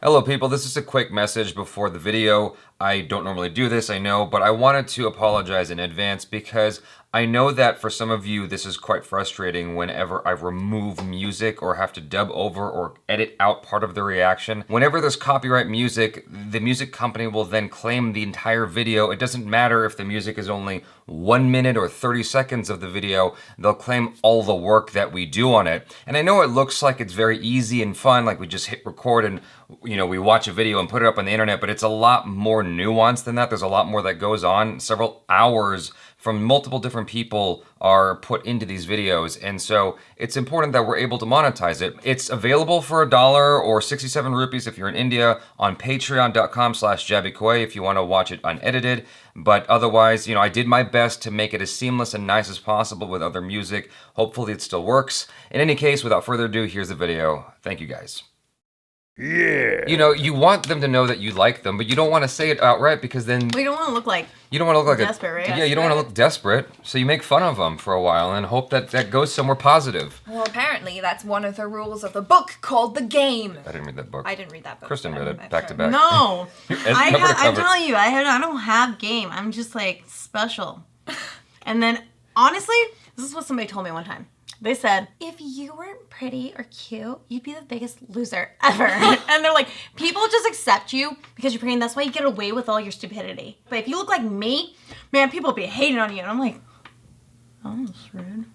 Hello people, this is a quick message before the video. I don't normally do this, I know, but I wanted to apologize in advance because I know that for some of you this is quite frustrating whenever I remove music or have to dub over or edit out part of the reaction. Whenever there's copyright music, the music company will then claim the entire video. It doesn't matter if the music is only 1 minute or 30 seconds of the video, they'll claim all the work that we do on it. And I know it looks like it's very easy and fun, like we just hit record and we watch a video and put it up on the internet, but it's a lot more nuanced than that. There's a lot more that goes on. Several hours from multiple different people are put into these videos, and so it's important that we're able to monetize it. It's available for $1 or 67 rupees if you're in India on patreon.com/Jaby KOAY if you want to watch it unedited. But otherwise, I did my best to make it as seamless and nice as possible with other music. Hopefully it still works. In any case, without further ado, here's the video. Thank you guys. Yeah. You want them to know that you like them, but you don't want to say it outright because then we don't want to look like desperate, right? Yeah, you don't want to look desperate, so you make fun of them for a while and hope that that goes somewhere positive. Well, apparently that's one of the rules of the book called The Game. I didn't read that book. I didn't read that book. Kristen read it back to back. No, I'm telling you, I don't have game. I'm just like special. And then honestly, this is what somebody told me one time. They said, if you weren't pretty or cute, you'd be the biggest loser ever. And they're like, people just accept you because you're pretty, and that's why you get away with all your stupidity. But if you look like me, man, people be hating on you. And I'm like, oh, that's rude.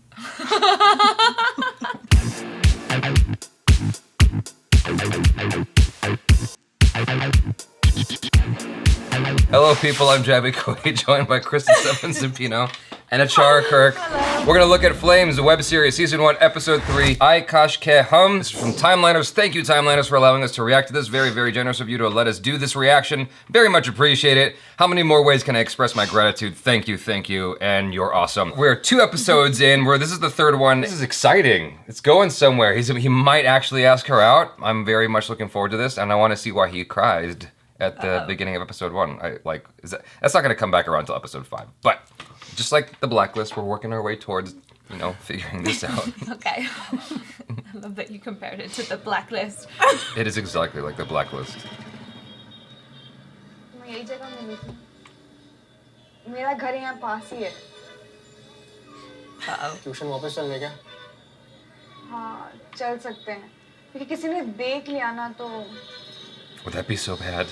Hello people, I'm Jaby KOAY, joined by Kristen Stephensonpino and Achara KIRK. We're gonna look at Flames, the web series, season 1, episode 3. KASH Ke Hum. This is from Timeliners. Thank you, Timeliners, for allowing us to react to this. Very, very generous of you to let us do this reaction. Very much appreciate it. How many more ways can I express my gratitude? Thank you, and you're awesome. We're 2 episodes in, this is the 3rd one. This is exciting. It's going somewhere. He might actually ask her out. I'm very much looking forward to this, and I want to see why he cried at the beginning of episode 1. That's not gonna come back around until episode 5. But just like the blacklist, we're working our way towards, figuring this out. Okay. I love that you compared it to the blacklist. It is exactly like the blacklist. मैं यही जगह मिली थी। मेरा घर यहाँ पास ही है। Tuition वापस चलने क्या? हाँ, चल सकते हैं। क्योंकि किसी ने देख लिया ना तो Would that be so bad?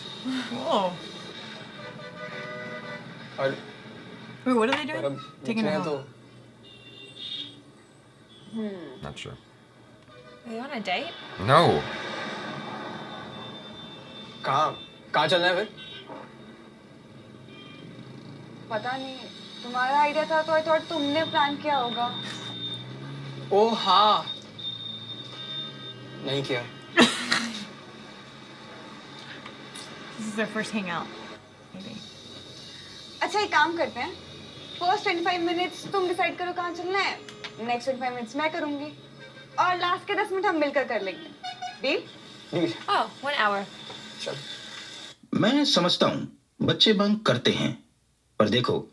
Whoa. Wait, what are they doing? Taking a home. Not sure. Are they on a date? No. कहाँ चलना है फिर? पता नहीं, तुम्हारा आइडिया था तो I thought तुमने प्लान किया होगा। ओह हाँ, नहीं किया। This is their first hangout, maybe. अच्छा एक काम करते हैं। First 25 minutes तुम decide करो कहाँ चलना है। Next 25 minutes मैं करूँगी। और last के 10 मिनट हम मिलकर कर लेंगे। Deal? Oh, 1 hour. चल। मैं समझता हूँ बच्चे बंक करते हैं, पर देखो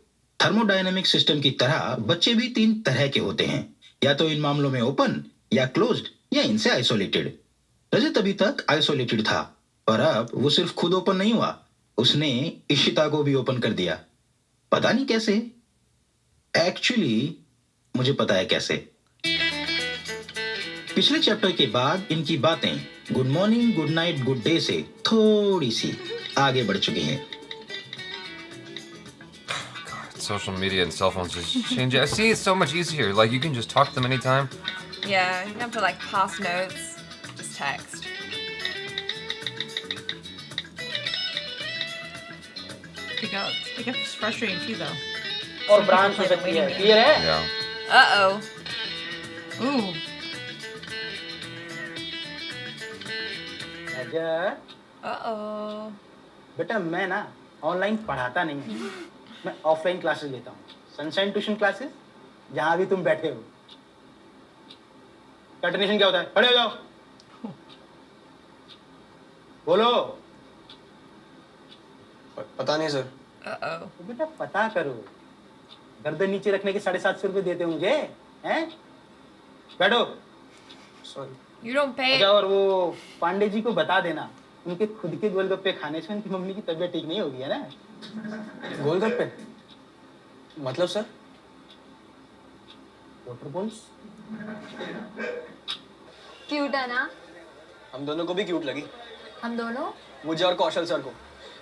थर्मोडायनेमिक सिस्टम की तरह बच्चे भी 3 तरह के होते हैं, या तो इन मामलों में ओपन या क्लोज्ड या इनसे आइसोलेटेड। रजत अभी तक आइसोलेटेड था, पर अब वो सिर्फ खुद ओपन नहीं हुआ, उसने इशिता को भी ओपन कर दिया। पता नहीं कैसे। एक्चुअली मुझे पता है कैसे। पिछले चैप्टर के बाद इनकी बातें good morning, good night, good day से थोड़ी सी आगे बढ़ चुकी हैं। God, social media and cell phones just change it. I see it's so much easier. Like you can just talk to them anytime. Yeah, you don't have to pass notes, just text. It gets frustrating too, though. और branch हो सकती है, clear है? Yeah. Uh-oh. Ooh. Uh-oh. बेटा मैं ना online पढ़ाता नहीं हूँ, मैं ऑफलाइन क्लासेस लेता हूँ। सनशाइन ट्यूशन क्लासेस, जहाँ भी तुम बैठे हो। कंटिन्यूशन क्या होता है? खड़े हो जाओ। बोलो। पता नहीं सर। Uh-oh. तो बेटा पता करो। गर्दन नीचे रखने के 750 रुपए देते हो मुझे, हैं? बैठो। सॉरी। You don't pay. अच्छा और वो पांडे जी को बता देना उनके खुद के गोलगप्पे खाने से उनकी मम्मी की तबीयत ठीक नहीं होगी, है ना? गोलगप्पे मतलब सर? Water balls? क्यूट है ना? हम दोनों को भी क्यूट लगी। हम दोनों? मुझे और कौशल सर को।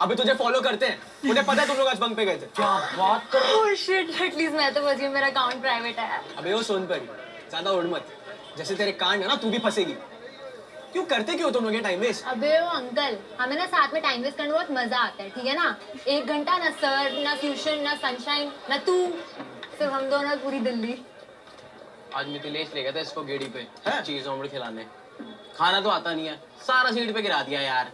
अभी तुझे फॉलो करते हैं। मुझे पता है तुम लोग आज बंक पे गए थे। क्या बात कर? ओह शिट, एटलीस्ट मैं तो बच गई, मेरा अकाउंट प्राइवेट है। अबे वो सुन पर ज्यादा उड़ मत। जैसे तेरे कांड है ना, तू भी फंसेगी। क्यों करते क्यों तुम लोग ये टाइम वेस्ट? अबे वो अंकल, हमें ना साथ में टाइम वेस्ट करने में बहुत मजा आता है, ठीक है ना? 1 घंटा ना सर, ना ट्यूशन, ना सनशाइन, ना तू, सिर्फ हम दोनों पूरी दिल्ली। आज मिथिलेश ले गया था इसको गेड़ी पे हैं? चीज ऑमलेट खिलाने। खाना तो आता नहीं है, सारा सीट पे गिरा दिया यार।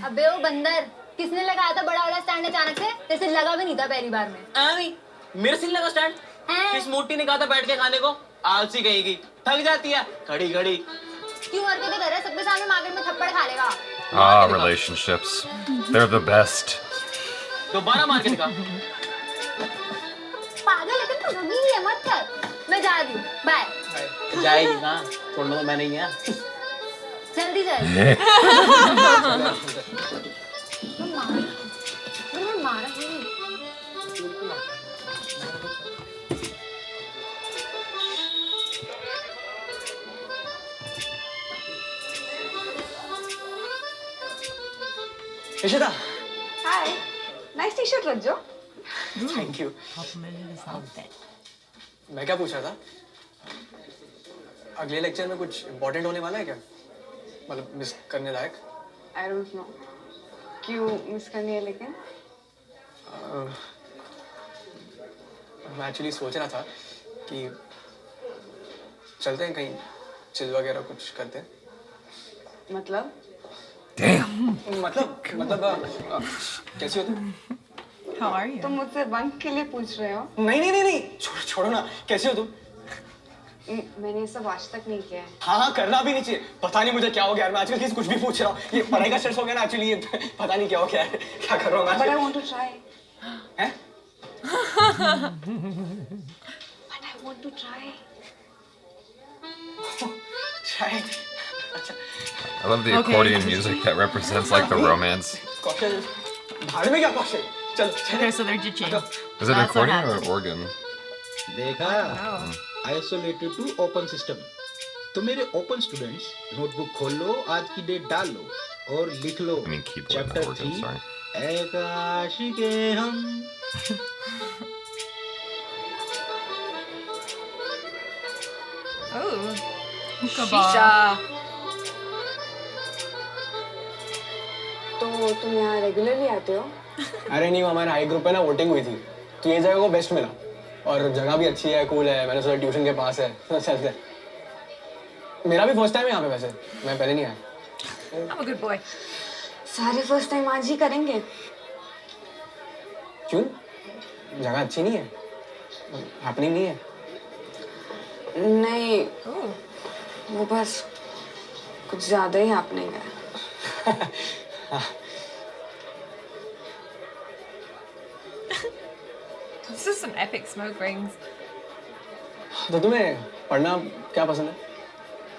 अबे वो बंदर, किसने लगाया था बड़ा वाला स्टैंड अचानक से? तेरे से लगा भी नहीं था पहली बार में। मेरे से लगा स्टैंड। हैं? किस मोटी ने कहा था बैठ के खाने को? आलसी कहेगी, थक जाती है खड़ी खड़ी। क्यों हरकतें कर रहा है? सबके सामने मार्केट में थप्पड़ खा लेगा। Ah, relationships. They're the best. दोबारा मार के दिखा। पागल, लेकिन तू रुकी ही है, मत कर। मैं जा रही हूँ, बाय। जाएगी कहाँ? छोड़ना तो मैं नहीं है। जल्दी चल। मारा इशिता, हाय, नाइस टी शर्ट रख जो। Thank you. Complimented his outfit. मैं क्या पूछ रहा था? अगले लेक्चर में कुछ इम्पोर्टेंट होने वाला है क्या? मतलब मिस करने लायक? आई डोंट नो क्यों मिस करनी है, लेकिन मैं एक्चुअली सोच रहा था कि चलते हैं कहीं चिल वगैरह कुछ करते हैं। मतलब मतलब कैसी हो तुम? How are you? तुम मुझसे बंक के लिए पूछ रहे हो? नहीं छोड़ो ना। कैसी हो तुम? मैंने ये सब आज तक नहीं किया है। हाँ, करना भी नहीं चाहिए। पता नहीं मुझे क्या हो गया यार, मैं आजकल किसी कुछ भी पूछ रहा हूँ। ये पढ़ाई का स्ट्रेस हो गया ना एक्चुअली, ये पता नहीं क्या हो गया है। क्या कर रहा हूँ मैं But I आजकल? want to try. हैं? But I want to try. Try. अच्छा, I love the Okay. accordion music that represents like the romance. कौशल, भाड़ में क्या कौशल? चल Okay, so they're ditching. Is it an That's what accordion or happened. an organ? देखा, isolated to open system. तो मेरे open students notebook खोल लो, आज की डेट डाल लो और लिख लो I mean keyboard, not chapter organ, 3 sorry. ए काश के हम। Oh, Shisha. तो तुम यहाँ रेगुलरली आते हो? अरे नहीं, हमारे हाई ग्रुप पे ना वोटिंग हुई थी, तो ये जगह को बेस्ट मिला और जगह भी अच्छी है, कूल है। मैंने सोचा ट्यूशन के पास है, तो चलते हैं। मेरा भी फर्स्ट टाइम है यहाँ पे, वैसे मैं पहले नहीं आया। I'm a good boy. सारे फर्स्ट टाइम आज ही करेंगे। क्यों? जगह अच्छी नहीं है? हैपनिंग नहीं है? नहीं, Oh, वो बस कुछ ज्यादा ही हैपनिंग है। this is some epic smoke rings. तो तुम्हें पढ़ना क्या पसंद है?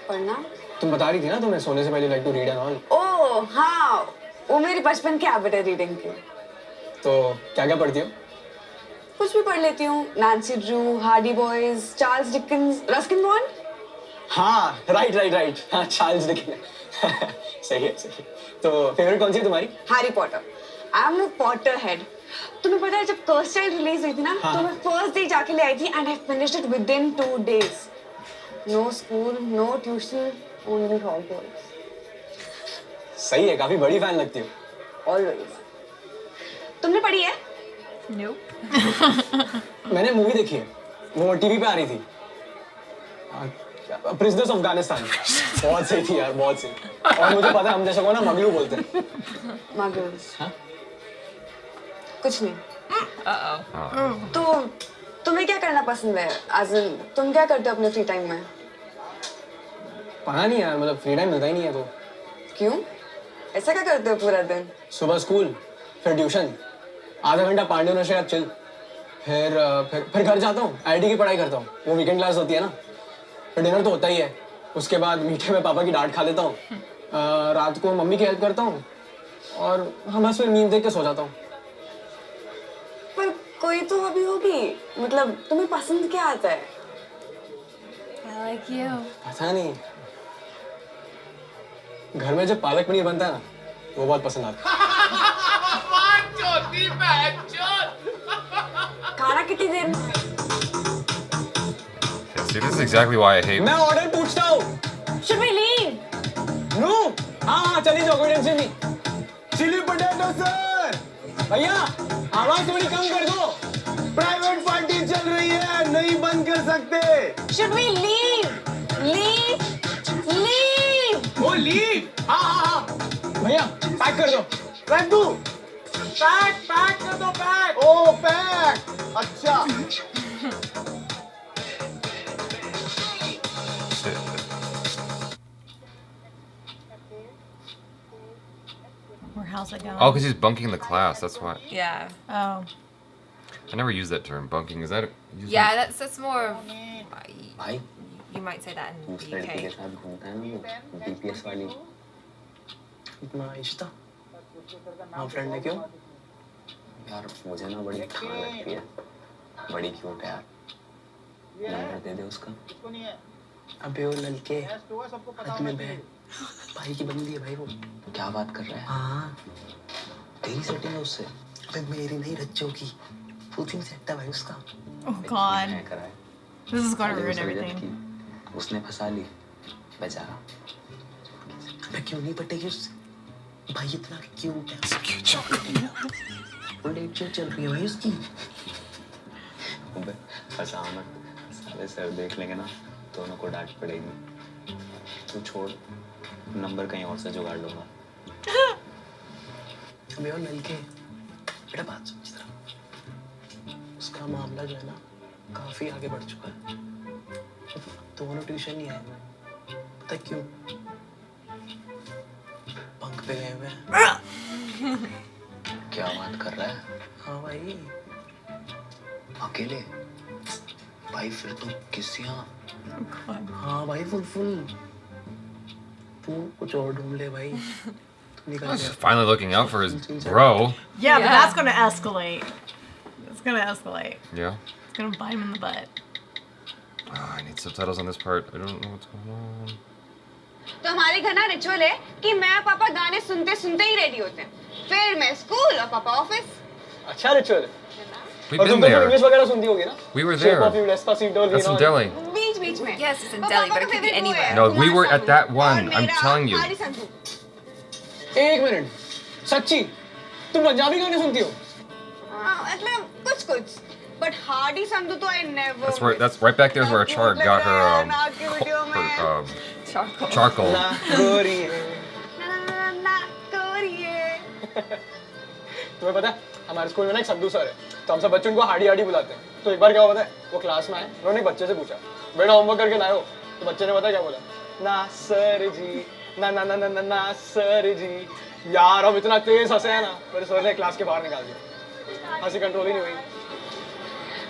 पढ़ना? तुम बता रही थी ना तुम्हें सोने से पहले like to read and all. ओह हाँ, वो मेरी बचपन की हैबिट है रीडिंग की। तो क्या क्या पढ़ती हो? कुछ भी पढ़ लेती हूँ। Nancy Drew, Hardy boys, Charles Dickens, Ruskin bond. हाँ, राइट। हाँ, चार्ल्स डिकेंस। सही है। तो फेवरेट कौन सी है तुम्हारी? Harry Potter. I am a Potter head. तुम्हें पता है जब कर्स चाइल्ड रिलीज हुई थी ना, तो मैं फर्स्ट डे जाके ले आई थी and I finished it within 2 days. No school, no tuition, only Hogwarts. सही है, काफी बड़ी फैन लगती हो। ऑलवेज। तुमने पढ़ी है? Nope. मैंने मूवी देखी है, वो टीवी पे आ रही थी, प्रिजनर्स ऑफ अफगानिस्तान। बहुत सही थी यार, बहुत सही। और मुझे पता है हम जैसे को ना मगलू बोलते हैं। मगल्स। हाँ? कुछ नहीं। Uh-oh. तो तुम्हें क्या करना पसंद है? As in, तुम क्या करते हो अपने फ्री टाइम में? पता नहीं यार, मतलब फ्री टाइम मिलता ही नहीं है। तो क्यों? ऐसा क्या करते हो पूरा दिन? सुबह स्कूल, फिर ट्यूशन, आधा घंटा पांडे नशे चिल, फिर घर जाता हूँ, आईटी की पढ़ाई करता हूँ, वो वीकेंड क्लास होती है ना, फिर डिनर तो होता ही है, उसके बाद मीठे में पापा की डांट खा लेता हूँ, रात को मम्मी की हेल्प करता हूँ, और हाँ बस फिर नींद देख के सो जाता हूँ। पर कोई तो हॉबी होगी, मतलब तुम्हें पसंद क्या आता है? I like you. पता नहीं, घर में जब पालक पनीर बनता है ना वो बहुत पसंद आता है। खाना कितनी देर में? See, this is exactly why I hate. मैं ऑर्डर पूछता हूँ। Should we leave? नो, हाँ चली जाओ, कोई टेंशन नहीं। Chilli potato sir. भैया आवाज थोड़ी कम कर दो, प्राइवेट पार्टी चल रही है, नहीं बंद कर सकते। Should we leave? Leave? Leave? Oh leave, हाँ। भैया पैक कर दो। पैक दो। पैक कर दो पैक। ओ पैक, अच्छा। How's it going? Oh, because he's bunking the class. That's why. Yeah. Oh. I never use that term, bunking. Is that? Yeah, that's more of. भाई You might say that in उस the लड़की के UK. साथ घूमता है ना वो BPS वाली। इतना इश्ता हाँ फ्रेंड है क्यों? यार मुझे ना बड़ी ठान लगती है, बड़ी क्यूट है यार। नंबर दे दे उसका। अबे वो लड़के हाथ में बह भाई की बंदी है भाई वो। क्या बात कर रहा है? हाँ तेरी सेटिंग है उससे? अबे मेरी नहीं रज्जो की, पूछिंग सेट है भाई उसका। Oh God. मैं कराए। This is gonna अरे ruin उसे रजत everything. की, उसने फंसा ली बेचारा। अबे क्यों नहीं पटेगी उससे? भाई इतना क्यूट है। वो लेक्चर चल रही है भाई उसकी। अबे फंसा मत, साले सर देख लेंगे ना दोनों को डांट पड़ेगी। तू छोड़, नंबर कहीं और से जुगाड़ लूंगा। अबे वो लड़के बेटा बात समझ रहा, उसका मामला जो है ना काफी आगे बढ़ चुका है। दोनों ट्यूशन ही है, पता क्यों? बंक पे गए हुए हैं। क्या बात कर रहा है? हाँ भाई अकेले? भाई फिर तो किस यहाँ? हाँ भाई फुल तू कुछ और ढूंढ ले भाई। तू निकल He's गया। finally looking out for his bro. Yeah, but that's gonna escalate. It's gonna escalate. Yeah. It's gonna bite him in the butt. Oh, I need subtitles on this part. I don't know what's going on. तो हमारे घर ना ritual है कि मैं और पापा गाने सुनते सुनते ही रेडी होते हैं, फिर मैं स्कूल और पापा ऑफिस। अच्छा रिचुअल है। We've और been तुम तो there. इंग्लिश वगैरह सुनती होगी ना? We were Shape there. of You, Despacito, That's in Lean On। Delhi. बीच बीच में। Yes, it's in और Delhi, पापा but it का could be favorite वो anywhere. है, No, we Kumar were at सानू। that one. और I'm मेरा telling you. हारी संधू। एक मिनट, सच्ची तुम पंजाबी गाने सुनती हो? मतलब कुछ but हार्डी संधू तो I never That's right back there is where Achara got her नाक की वीडियो में Charcoal. charcoal. ना गोरी है। ना कोरिए। तुम्हें पता है हमारे स्कूल में ना एक संधू सर है, तो हम सब बच्चों को हाडी हाडी बुलाते हैं। तो एक बार क्या हुआ पता है, वो क्लास में आए, उन्होंने एक बच्चे से पूछा बेटा होमवर्क करके लाए हो? तो बच्चे ने पता क्या बोला, ना सर जी, ना सर जी। यार हम इतना तेज हंसे हैं ना, मेरे सर ने क्लास के बाहर निकाल दिया, हंसी कंट्रोल ही नहीं हुई।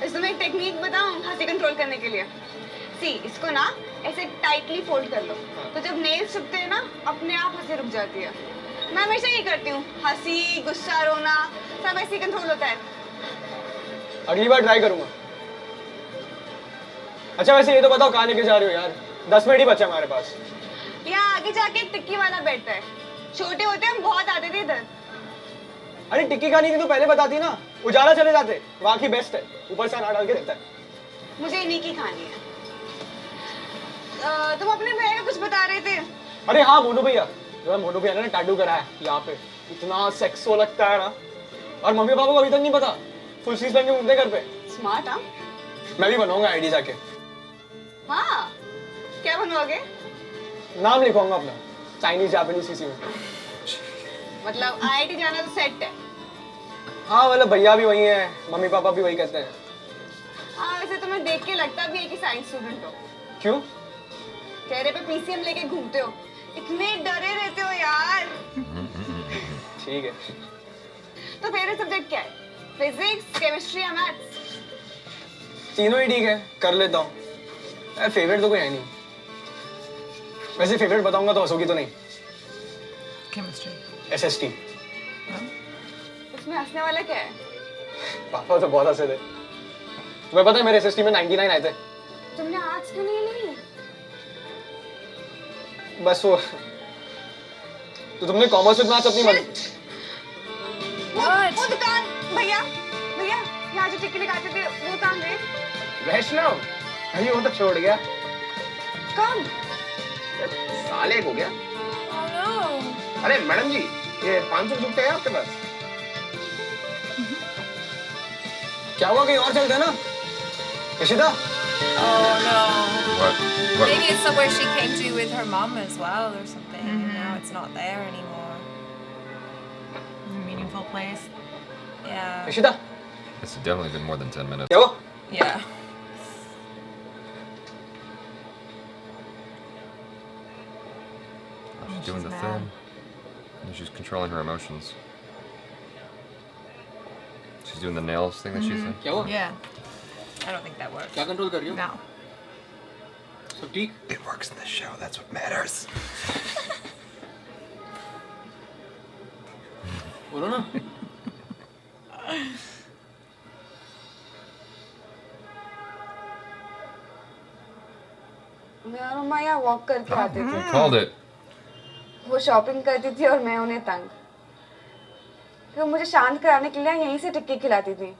इसमें एक टेक्निक बताऊं हंसी कंट्रोल करने के लिए। सी इसको ना ऐसे टाइटली फोल्ड कर लो, तो जब नेल्स चुभते हैं ना अपने आप हंसी रुक जाती है। मैं हमेशा ये करती हूँ, हंसी गुस्सा रोना सब ऐसे कंट्रोल होता है। अगली बार ट्राई करूंगा। अच्छा वैसे ये तो बताओ कहाँ लेके जा रही हो यार? 10 मिनट ही बचा हमारे पास। यहाँ आगे जाके टिक्की वाला बैठता है, छोटे होते हम बहुत आते थे इधर। अरे टिक्की खानी थी तो पहले बताती ना, उजाला चले जाते, वहाँ की बेस्ट है, ऊपर से अनार डाल के देता है। मुझे इन्हीं की खानी है। तुम अपने भैया का कुछ बता रहे थे? अरे हाँ मोनू भैया, मोनू भैया ने टैटू करा है यहाँ पे, इतना सेक्सो लगता है ना। और मम्मी पापा को अभी तक नहीं पता, फुल स्लीव पहन के घूमते घर पे। स्मार्ट हाँ? मैं भी बनवाऊंगा आईडी जाके। हाँ क्या बनवाओगे? नाम लिखवाऊंगा अपना, चाइनीज जापानीज किसी में। मतलब आईआईटी जाना तो सेट है। हाँ मतलब भैया भी वही है, मम्मी पापा भी वही कहते हैं। हाँ वैसे तुम्हें देख के लगता भी है कि साइंस स्टूडेंट हो। क्यों? चेहरे पे पीसीएम लेके घूमते हो, इतने डरे रहते हो यार। ठीक है। तो फेवरेट सब्जेक्ट क्या है? फिजिक्स, केमिस्ट्री या मैथ्स? तीनों ही ठीक है, कर लेता हूँ। फेवरेट तो कोई है नहीं। वैसे फेवरेट बताऊंगा तो हंसोगी तो नहीं? Chemistry. SST। उसमें हंसने वाला क्या है? पापा तो बहुत हंसे थे। तुम्हें पता है मेरे एसएसटी में 99 आए थे। तुमने आर्ट्स क्यों नहीं ली? बस वो तो तुमने कॉमर्स विद मैथ्स अपनी मर्जी। वो दुकान भैया भैया यहाँ जो टिक्की लगाते थे वो काम है। वैष्णव अभी वो तो छोड़ गया। कब? साल 1 हो गया। अरे मैडम जी ये 500 जुटे हैं आपके पास? क्या हुआ, कहीं और चलते हैं ना? Ishita? Oh no. What? Maybe it's somewhere she came to with her mom as well or something. And now it's not there anymore. A meaningful place. Yeah. Ishita? It's definitely been more than 10 minutes. क्या हुआ? Yeah. Oh, she's doing the mad. thing. And she's controlling her emotions. She's doing the nails thing that she said. क्या हुआ? Yeah. I don't think that works. क्या control कर रही हो? No. सब ठीक? It works in the show, that's what matters. बोलो ना। मैं और मम्मा यहाँ वॉक करके आते थे। I called it. वो शॉपिंग करती थी और मैं उन्हें तंग। फिर मुझे शांत कराने के लिए यहीं से टिक्की खिलाती थी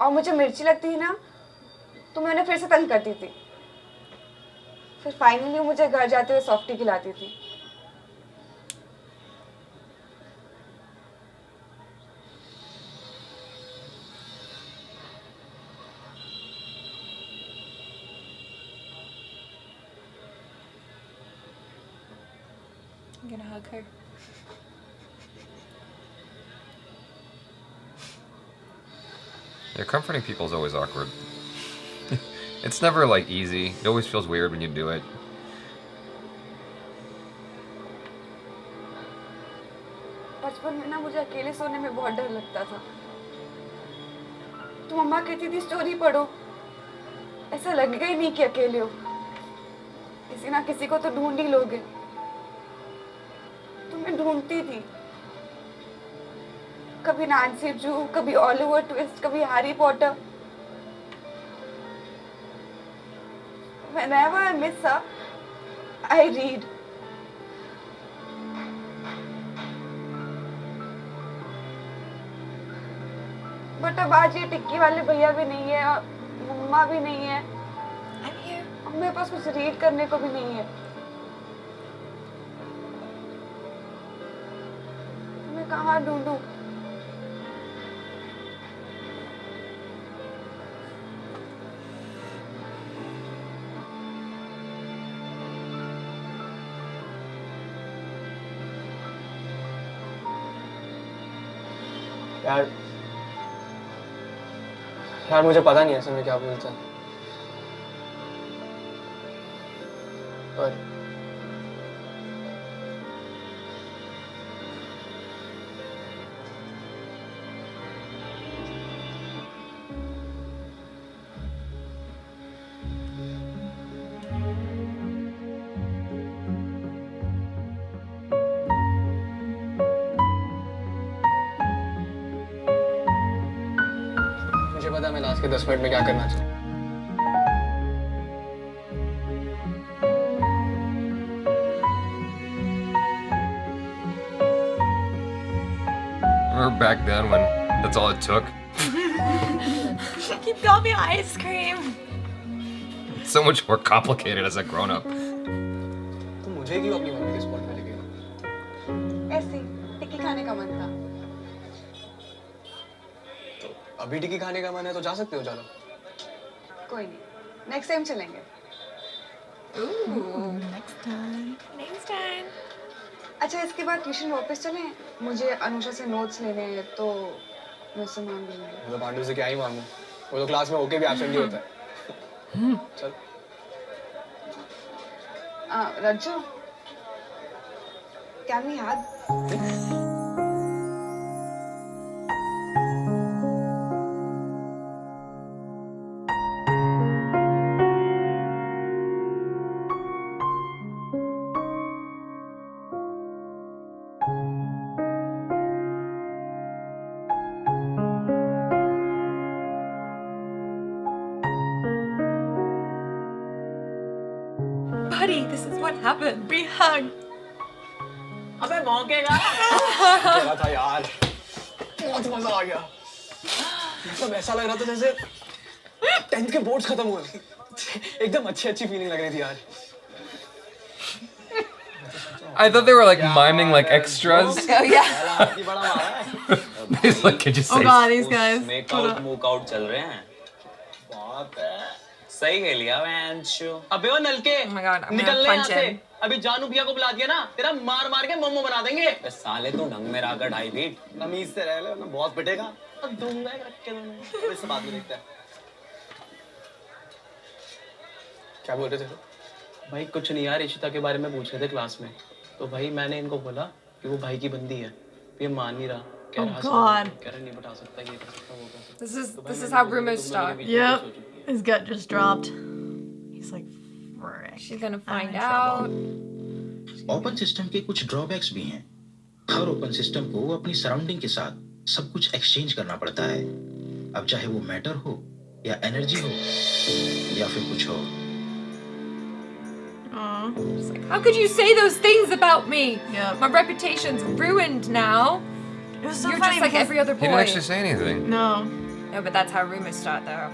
और मुझे मिर्ची लगती थी ना तो मैं उन्हें फिर से तंग करती थी। फिर फाइनली मुझे घर जाते हुए सॉफ्टी खिलाती थी। I'm gonna hug her. Yeah, comforting people is always awkward. It's never like easy. It always feels weird when you do it. बचपन में ना मुझे अकेले सोने में बहुत डर लगता था। तो मम्मा कहती थी स्टोरी पढ़ो, ऐसा लगेगा ही नहीं कि अकेले हो, किसी ना किसी को तो ढूंढ ही लोगे। तो मैं ढूंढती थी, कभी नैन्सी ड्रू, कभी ऑलिवर ट्विस्ट, कभी Harry Potter. Whenever I miss her, I read. But अब आज ये टिक्की वाले भैया भी नहीं है और मम्मा भी नहीं है। I'm here. और मेरे पास कुछ रीड करने को भी नहीं है। मैं कहाँ ढूंढूं? यार मुझे पता नहीं है असल में क्या बोलता है, पर मुझे पता है मैं लास्ट के 10 मिनट में क्या करना चाहिए। Remember back then when that's all it took? He got me ice cream. It's so much more complicated as a grown-up. तो मुझे क्यों अपनी मम्मी के स्पॉट पे लेके गया? ऐसे टिक्की खाने का मन था। तो अभी टिक्की खाने का मन है तो जा सकते हो, चलो। कोई नहीं, नेक्स्ट टाइम चलेंगे। Ooh. Next time. Next time. अच्छा इसके बाद ट्यूशन वापस चलें? मुझे अनुषा से नोट्स लेने हैं तो मैं उससे मांग लूंगी। मैं तो पांडु से क्या ही मांगू, वो तो क्लास में होके भी एब्सेंट ही होता है। चल। Rajju, can we hug? happened? We hugged. अबे मौके का क्या था यार बहुत मजा आ गया मतलब ऐसा लग रहा था जैसे 10th के बोर्ड्स खत्म हुए एकदम अच्छी फीलिंग लग रही थी यार I thought they were like miming like extras. Oh yeah. He's like, could you say? Oh god, these guys. Make out, mook out चल रहे हैं. बात है. सही खेल लिया वैंशु. अबे वो नलके. Oh my god, I'm निकल gonna ले यहाँ punch से. him. अभी जानू भैया को बुला दिया ना. तेरा मार मार के मोमो बना देंगे. साले तू ढंग में रहा कर 2.5 फीट. तमीज से रह ले वरना बहुत पिटेगा. अब दूंगा एक रख के दोनों. इस बात में देखते हैं. क्या बोल रहे थे? भाई कुछ नहीं यार इशिता के बारे में पूछ रहे थे क्लास में. तो भाई मैंने इनको बोला कि वो भाई की बंदी है. ये मान नहीं रहा. कह रहा नहीं बता सकता ये कर सकता वो कर सकता. This is how rumors start. Yep. His gut just dropped. He's like, frick. She's gonna find I'm in trouble. out. Open system के कुछ ड्रॉबैक्स भी हैं. हर ओपन सिस्टम को अपनी सराउंडिंग के साथ सब कुछ एक्सचेंज करना पड़ता है. अब चाहे वो मैटर हो या एनर्जी हो या फिर कुछ हो. It's like, how could you say those things about me? Yeah. My reputation's ruined now. It was so You're funny just like because- every other He boy. didn't actually say anything. No. No, but that's how rumors start, though.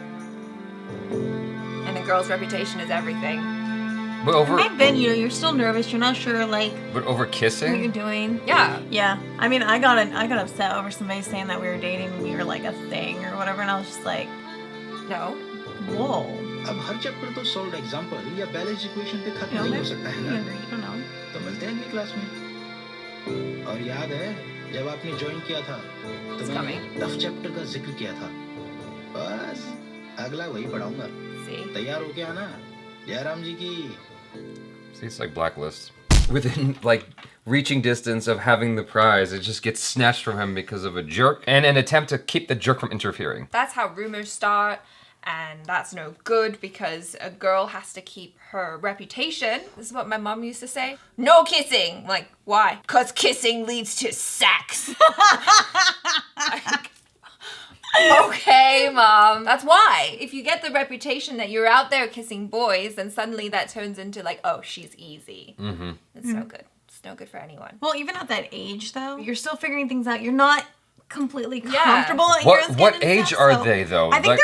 And a girl's reputation is everything. But over, Back then, you're still nervous. You're not sure, like, but over what kissing. you're doing. Yeah. Yeah. I mean, I got upset over somebody saying that we were dating and we were like a thing or whatever, and I was just like, No. whoa. अब हर chapter तो solved example या balance equation पे खत्म नहीं हो सकता है ना. You don't know. तो मिलते हैं अगली क्लास में. और याद है जब आपने ज्वाइन किया था तो मैंने टफ चैप्टर का जिक्र किया था. बस अगला वही पढ़ाऊंगा. See? तैयार हो गया ना. जयराम जी की. See, it's like Blacklist. Within like reaching distance of having the prize, it just gets snatched from him because of a jerk and an attempt to keep the jerk from interfering. That's how rumors start, and that's no good because a girl has to keep her reputation. This is what my mom used to say. No kissing! Like, why? Because kissing leads to sex. Okay, Mom. That's why. If you get the reputation that you're out there kissing boys, then suddenly that turns into like, oh, she's easy. Mm-hmm. It's no good. It's no good for anyone. Well, even at that age, though, you're still figuring things out. You're not completely Yeah. comfortable in your own skin What and age stuff, are so- they though? I think Like,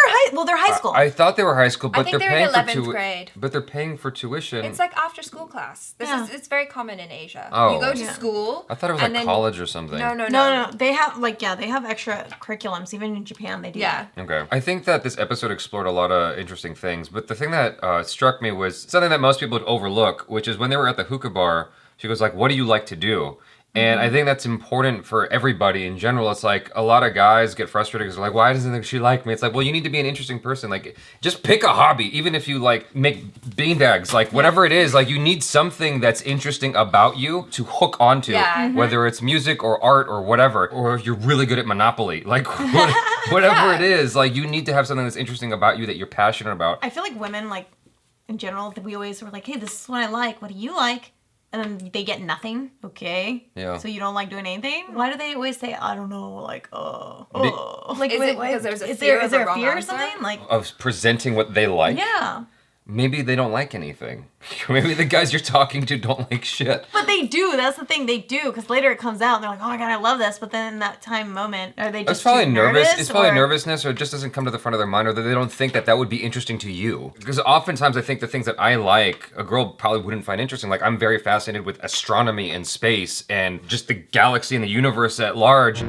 they're high school. I thought they were high school, but think they're they're in paying for 11th grade. But they're paying for tuition. It's like after school class. Yeah. It's very common in Asia. Oh. You go to Yeah. school. I thought it was and like then- college or something. No. They have they have extra curriculums. Even in Japan, they do. Yeah. that. Okay. I think that this episode explored a lot of interesting things, but the thing that struck me was something that most people would overlook, which is when they were at the hookah bar, she goes like, "What do you like to do?" And I think that's important for everybody in general. It's like a lot of guys get frustrated because they're like, why doesn't she like me? It's like, well, you need to be an interesting person. Like, just pick a hobby. Even if you like make beanbags, like whatever it is, like you need something that's interesting about you to hook onto. Yeah. Whether it's music or art or whatever, or if you're really good at Monopoly, like whatever it is, like you need to have something that's interesting about you that you're passionate about. I feel like women, like in general, we always were like, hey, this is what I like. What do you like? And then they get nothing. Okay. Yeah. So you don't like doing anything? Why do they always say, I don't know, like, like, Is it because there's a fear of is there a a wrong fear or answer? something? Like, Of presenting what they like. yeah. Maybe they don't like anything. Maybe the guys you're talking to don't like shit. But they do. That's the thing. They do. Because later it comes out and they're like, oh my God, I love this. But then in that time moment, are they just It's probably too nervous. nervous? It's probably or- nervousness, or it just doesn't come to the front of their mind, or that they don't think that that would be interesting to you. Because oftentimes I think the things that I like, a girl probably wouldn't find interesting. Like I'm very fascinated with astronomy and space and just the galaxy and the universe at large.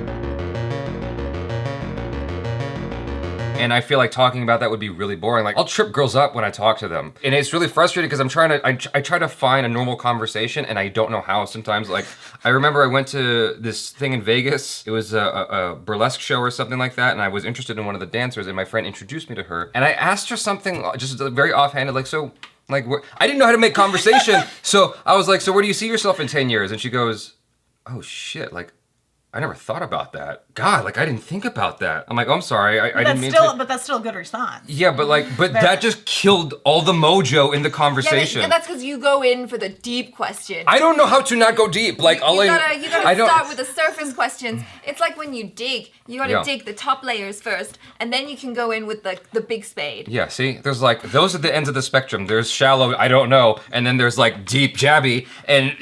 And I feel like talking about that would be really boring. Like I'll trip girls up when I talk to them, and it's really frustrating because I'm trying to. I try to find a normal conversation, and I don't know how. Sometimes, like I remember I went to this thing in Vegas. It was a burlesque show or something like that, and I was interested in one of the dancers, and my friend introduced me to her, and I asked her something just very offhanded, like so. Like I didn't know how to make conversation, so I was like, "So where do you see yourself in 10 years?" And she goes, "Oh shit, like I never thought about that. God, like I didn't think about that. I'm like, oh, I'm sorry. I didn't mean But that's still a good response. Yeah, but that just killed all the mojo in the conversation. Yeah, that's because you go in for the deep questions. I don't know how to not go deep. Like you gotta start with the surface questions. It's like when you dig, you gotta dig the top layers first, and then you can go in with the big spade. Yeah, see, there's like those are the ends of the spectrum. There's shallow, I don't know, and then there's like deep, Jaby, and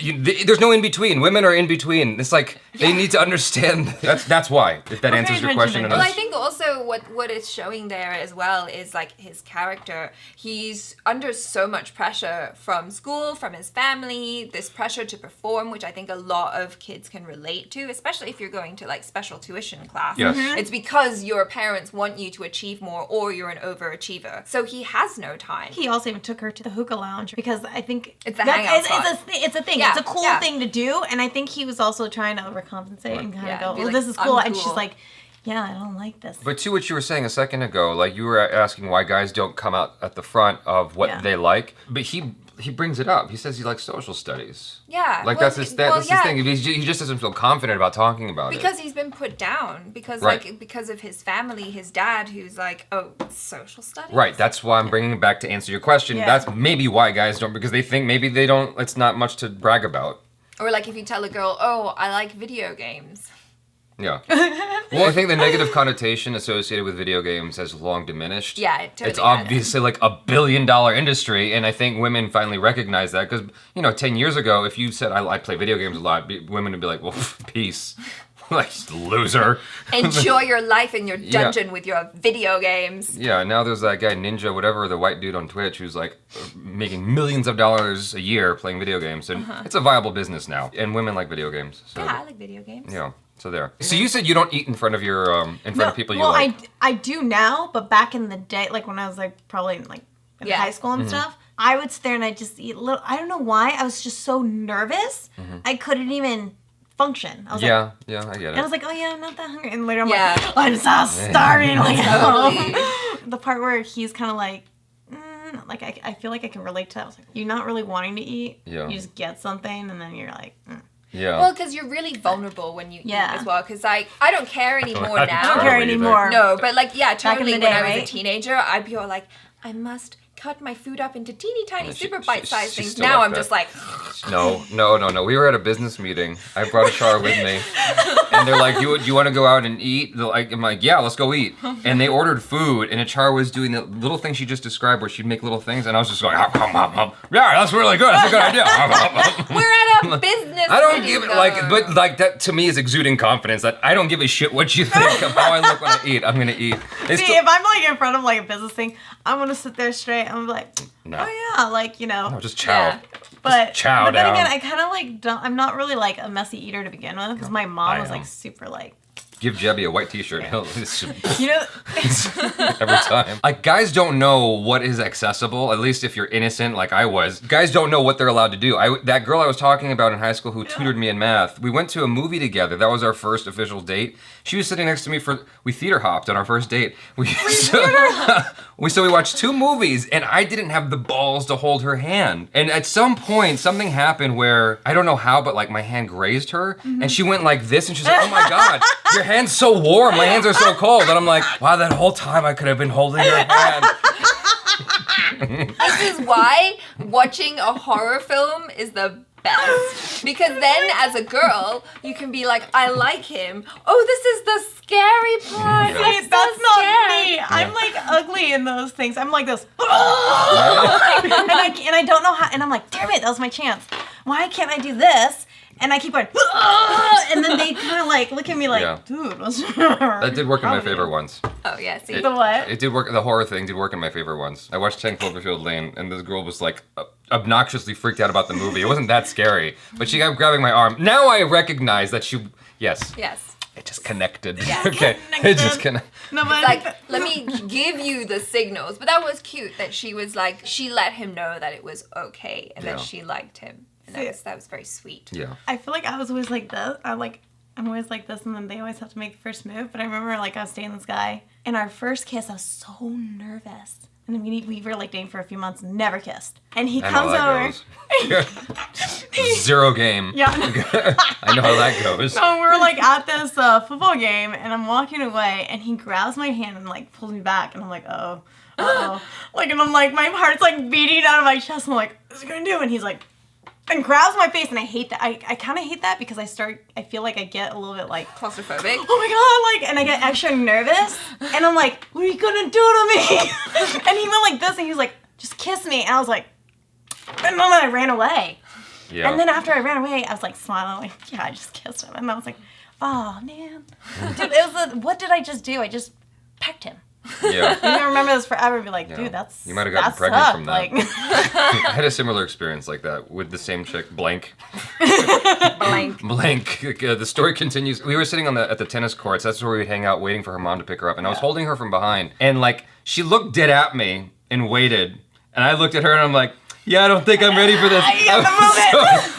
there's no in between. Women are in between. It's like they need to understand. That's why. If that answers your question. Well, I think also what it's showing there as well is like his character. He's under so much pressure from school, from his family, this pressure to perform, which I think a lot of kids can relate to, especially if you're going to like special tuition class. Yes. It's because your parents want you to achieve more or you're an overachiever. So he has no time. He also even took her to the hookah lounge because I think it's a hangout spot. It's a thing. Yeah, it's a cool thing to do, and I think he was also trying to overcompensate and kind of go, "Well, like, this is cool," I'm and cool. she's like, "Yeah, I don't like this." But to what you were saying a second ago, like you were asking why guys don't come out at the front of what they like, but he brings it up. He says he likes social studies. Yeah. Like that's his thing. He just doesn't feel confident about talking about it. Because he's been put down. Because because of his family, his dad, who's like, oh, social studies? Right, that's why I'm bringing it back to answer your question. Yeah. That's maybe why guys don't, because they think maybe they don't, it's not much to brag about. Or like if you tell a girl, oh, I like video games. Yeah. Well, I think the negative connotation associated with video games has long diminished. Yeah, it totally It's obviously like $1 billion industry, and I think women finally recognize that because, 10 years ago, if you said, I play video games a lot, women would be like, well, peace. Like, loser. Enjoy your life in your dungeon with your video games. Yeah, now there's that guy, Ninja, whatever, the white dude on Twitch, who's like making millions of dollars a year playing video games. And it's a viable business now. And women like video games. So. Yeah, I like video games. Yeah. So there. So you said you don't eat in front of your of people you like. Well, I do now, but back in the day, like when I was like probably in high school and stuff, I would sit there and I just eat a little. I don't know why. I was just so nervous. I couldn't even function. I was I get it. And I was like, oh yeah, I'm not that hungry. And later I'm like, I'm so starving. The part where he's kind of like, I feel like I can relate to that. I was like, you're not really wanting to eat. Yeah. You just get something and then you're like, Yeah. Well, because you're really vulnerable when you eat as well. Because I don't care anymore now. I don't care anymore. No, but totally. in the When day, I was right? a teenager, I'd be all like, I must cut my food up into teeny tiny, super bite-sized she's things. still Now like I'm that. just like, No. We were at a business meeting. I brought Achara with me. And they're like, you want to go out and eat? I'm like, yeah, let's go eat. And they ordered food, and Achara was doing the little thing she just described where she'd make little things, and I was just going, yeah, that's really good. That's a good idea. we're at a business. I don't meeting, give it, though. but that to me is exuding confidence that I don't give a shit what you think of how I look when I eat. I'm going to eat. see, if I'm like in front of like a business thing, I'm gonna sit there straight. I'm like, No. oh yeah, like No, just chow. Yeah. But chow but then down. again, I kind of like don't. I'm not really like a messy eater to begin with because my mom I was am. like super like. Give Jaby a white t-shirt. He'll You know, every time. Like, guys don't know what is accessible, at least if you're innocent like I was. Guys don't know what they're allowed to do. That girl I was talking about in high school who tutored me in math, we went to a movie together. That was our first official date. She was sitting next to me we theater hopped on our first date. So we watched 2 movies, and I didn't have the balls to hold her hand. And at some point, something happened where, I don't know how, but like my hand grazed her, and she went like this, and she's like, oh my God, your hand's so warm, my hands are so cold. And I'm like, wow, that whole time I could have been holding your hand. This is why watching a horror film is the best. Because then as a girl, you can be like, I like him. Oh, this is the scary part. see, that's not me. I'm like ugly in those things. I'm like this, and I don't know how. And I'm like, damn it, that was my chance. Why can't I do this? And I keep going, and then they kind of like look at me like, dude, what's wrong? That did work in my favorite ones. Oh yeah, see. The what? It did work. The horror thing did work in my favorite ones. I watched 10 Cloverfield Lane, and this girl was like obnoxiously freaked out about the movie. It wasn't that scary, but she kept grabbing my arm. Now I recognize that she, yes. It just connected. Yeah. Okay. It just connected. No, but Like, let me give you the signals. But that was cute that she was like, she let him know that it was okay and that she liked him. And that was very sweet. Yeah. I feel like I was always like this. I'm always like this, and then they always have to make the first move. But I remember like I was dating this guy, and our first kiss, I was so nervous. And then we were like dating for a few months, never kissed. And he I comes know how over. that goes. Zero game. Yeah. I know how that goes. So we're like at this football game, and I'm walking away, and he grabs my hand and like pulls me back, and I'm like, oh, like, and I'm like, my heart's like beating out of my chest. And I'm like, what's he gonna do? And he's like, and grabs my face, and I hate that. I kind of hate that because I feel like I get a little bit like Claustrophobic. oh my god, like, and I get extra nervous, and I'm like, what are you gonna do to me? And he went like this, and he was like, just kiss me, and I was like, and then I ran away. Yeah. And then after I ran away, I was like smiling, like, yeah, I just kissed him, and I was like, oh man, dude, it was what did I just do? I just pecked him. Yeah. You're gonna remember this forever and be like, Yeah. dude, that's You might have gotten that pregnant sucked. from that. Like, I had a similar experience like that with the same chick, Blank. Blank. The story continues. We were sitting at the tennis courts. That's where we would hang out, waiting for her mom to pick her up. And I was holding her from behind, and like she looked dead at me and waited, and I looked at her and I'm like, yeah, I don't think I'm ready for this.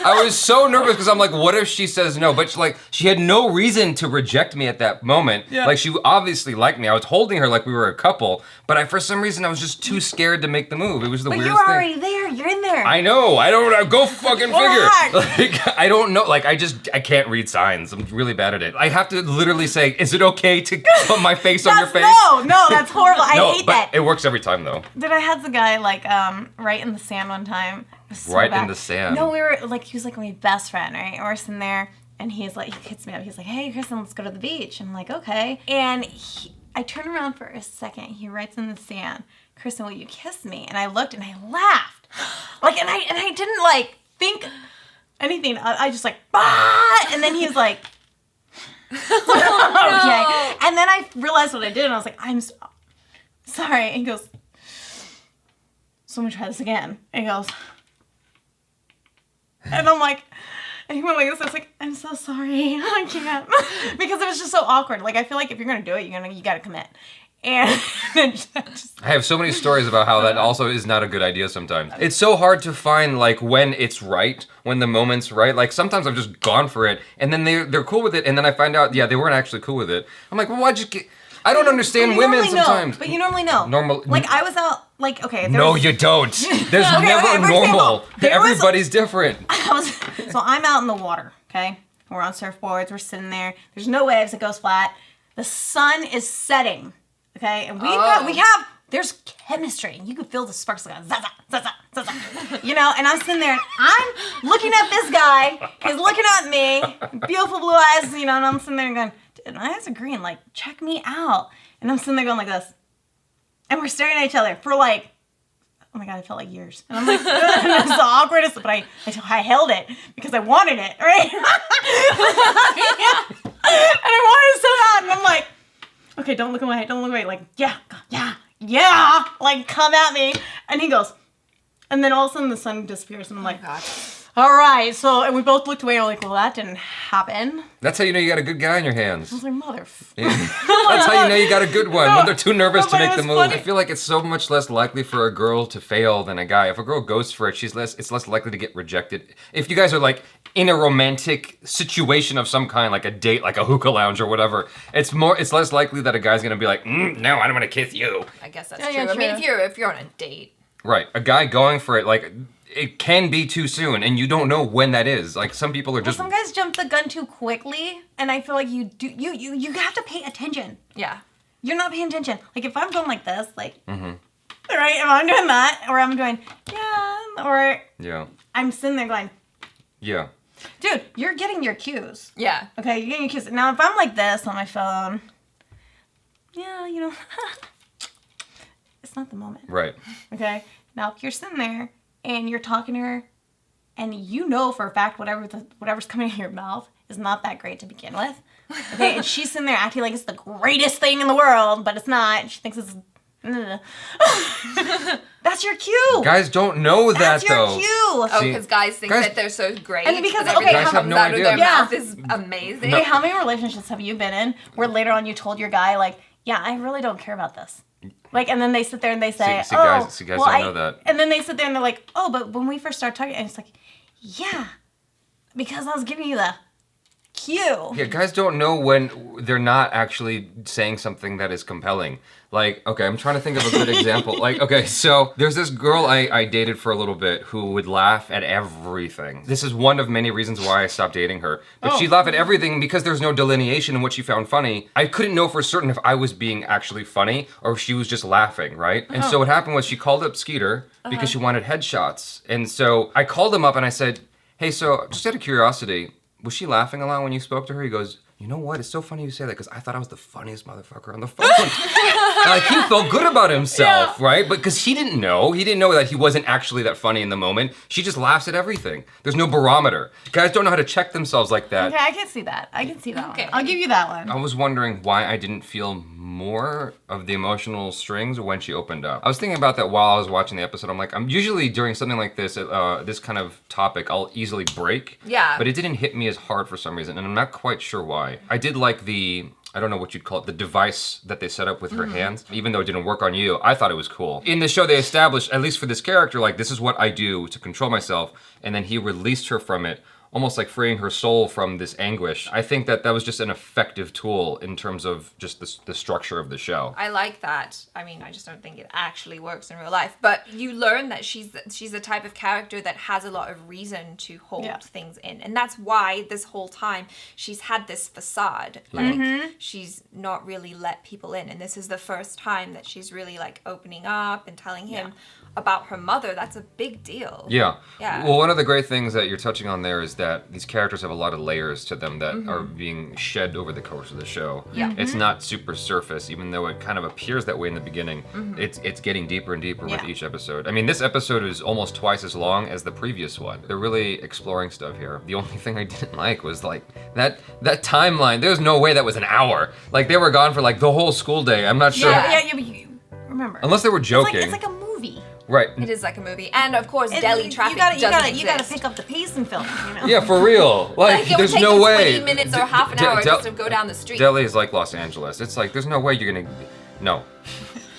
I was so nervous because I'm like, what if she says no? But she had no reason to reject me at that moment. Yeah. Like, she obviously liked me. I was holding her like we were a couple, but for some reason I was just too scared to make the move. It was the weirdest thing. But you're already there. You're in there. I know. I don't. Go fucking figure. Like, I don't know. Like, I can't read signs. I'm really bad at it. I have to literally say, is it okay to put my face on your face? No, that's horrible. I hate that. It works every time though. Dude, I had the guy like right in the sand one time. So right bad. in the sand. No, we were like, he was like my best friend, right? And we're sitting there, and he's like, he hits me up. He's like, hey, Kristen, let's go to the beach. And I'm like, okay. And I turn around for a second. He writes in the sand, Kristen, will you kiss me? And I looked and I laughed, like, and I didn't like think anything. I just like, bah! And then he's like, okay. And then I realized what I did, and I was like, I'm sorry. And he goes, so I'm gonna try this again. And he goes, and I'm like, and he went like this. I was like, I'm so sorry, I can't, because it was just so awkward. Like, I feel like if you're gonna do it, you gotta commit. And I have so many stories about how that also is not a good idea sometimes. It's so hard to find like when it's right, when the moment's right. Like sometimes I've just gone for it, and then they're cool with it, and then I find out, yeah, they weren't actually cool with it. I'm like, well, why'd you get? I don't understand women sometimes. But you normally know. Like, I was out, like, okay. No, you don't. There's never normal. Everybody's different. So I'm out in the water, okay? We're on surfboards. We're sitting there. There's no waves. It goes flat. The sun is setting, okay? And there's chemistry. You can feel the sparks going, zaza, zaza, zaza. You know, and I'm sitting there, and I'm looking at this guy. He's looking at me. Beautiful blue eyes, you know, and I'm sitting there and going, dude, my eyes are green. Like, check me out. And I'm sitting there going like this. And we're staring at each other for like, oh my God, it felt like years. And I'm like, it's the awkwardest, but I held it because I wanted it, right? And I wanted it so bad. And I'm like, okay, don't look away. Like, yeah, like, come at me. And he goes, and then all of a sudden the sun disappears. And I'm like, all right. So, and we both looked away and we're like, well, that didn't happen. That's how you know you got a good guy in your hands. I was like, mother. That's how you know you got a good one, when they're too nervous to make the move. funny. I feel like it's so much less likely for a girl to fail than a guy. If a girl goes for it, it's less likely to get rejected. If you guys are like in a romantic situation of some kind, like a date, like a hookah lounge or whatever, it's less likely that a guy's gonna be like, no, I don't want to kiss you. I guess that's Yeah, true. yeah, I mean, if you're on a date. Right, a guy going for it, like, it can be too soon, and you don't know when that is. Like, some people are just... Some guys jump the gun too quickly, and I feel like you have to pay attention. Yeah. You're not paying attention. Like, if I'm going like this, like, right, if I'm doing that, or I'm doing, yeah, or I'm sitting there going, yeah. Dude, you're getting your cues. Yeah. Okay, you're getting your cues. Now, if I'm like this on my phone, yeah, you know, it's not the moment. Right. Okay? Now, if you're sitting there, and you're talking to her, and you know for a fact whatever's coming out of your mouth is not that great to begin with, okay? And she's sitting there acting like it's the greatest thing in the world, but it's not. She thinks it's... That's your cue. Guys don't know that, though. That's your cue. Oh, because guys think that they're so great. And because, everything guys that have comes no out of idea. their mouth is amazing. Hey, how many relationships have you been in where later on you told your guy, like, yeah, I really don't care about this? Like, and then they sit there and they say, guys don't know that. And then they sit there and they're like, oh, but when we first started talking, and it's like, yeah, because I was giving you the cue. Yeah, guys don't know when they're not actually saying something that is compelling. Like, okay, I'm trying to think of a good example. Like, okay, so there's this girl I dated for a little bit who would laugh at everything. This is one of many reasons why I stopped dating her. But she'd laugh at everything because there's no delineation in what she found funny. I couldn't know for certain if I was being actually funny or if she was just laughing, right? And so what happened was she called up Skeeter because she wanted headshots. And so I called him up and I said, hey, so just out of curiosity, was she laughing a lot when you spoke to her? He goes, you know what? It's so funny you say that because I thought I was the funniest motherfucker on the phone. Like, he felt good about himself, right? But because he didn't know that he wasn't actually that funny in the moment. She just laughs at everything. There's no barometer. Guys don't know how to check themselves like that. Okay, I can see that. I can see that one. I'll give you that one. I was wondering why I didn't feel more of the emotional strings when she opened up. I was thinking about that while I was watching the episode. I'm like, I'm usually during something like this, this kind of topic, I'll easily break. Yeah. But it didn't hit me as hard for some reason, and I'm not quite sure why. I did like I don't know what you'd call it, the device that they set up with her hands. Even though it didn't work on you, I thought it was cool. In the show, they established, at least for this character, like, this is what I do to control myself, and then he released her from it, almost like freeing her soul from this anguish. I think that was just an effective tool in terms of just the structure of the show. I like that. I mean, I just don't think it actually works in real life. But you learn that she's the type of character that has a lot of reason to hold things in. And that's why this whole time she's had this facade. Like, she's not really let people in. And this is the first time that she's really, like, opening up and telling him about her mother. That's a big deal. Yeah. Yeah. Well, one of the great things that you're touching on there is that these characters have a lot of layers to them that are being shed over the course of the show. Yeah. It's not super surface, even though it kind of appears that way in the beginning. It's getting deeper and deeper with each episode. I mean, this episode is almost twice as long as the previous one. They're really exploring stuff here. The only thing I didn't like was like that timeline. There's no way that was an hour. Like, they were gone for like the whole school day. I'm not sure. Yeah, but you remember. Unless they were joking. It's like a movie. Right. It is like a movie. And of course, Delhi traffic you gotta exist. pick up the pace and film, you know? Yeah, for real. Like, it would there's take no you way. 20 minutes or half an hour just to go down the street. Delhi is like Los Angeles. It's like, there's no way you're gonna, no.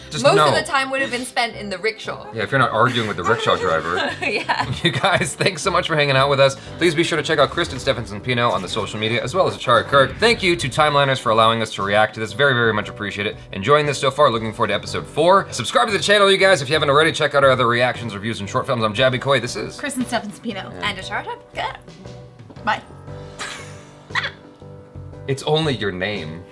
Just Most no. of the time would have been spent in the rickshaw. Yeah, if you're not arguing with the rickshaw driver. Yeah. You guys, thanks so much for hanging out with us. Please be sure to check out Kristen Stephensonpino on the social media, as well as Achara KIRK. Thank you to Timeliners for allowing us to react to this. Very, very much appreciate it. Enjoying this so far. Looking forward to episode 4. Subscribe to the channel, you guys, if you haven't already. Check out our other reactions, reviews, and short films. I'm Jaby KOAY. This is Kristen Stephensonpino. And Achara. Good. Bye. It's only your name.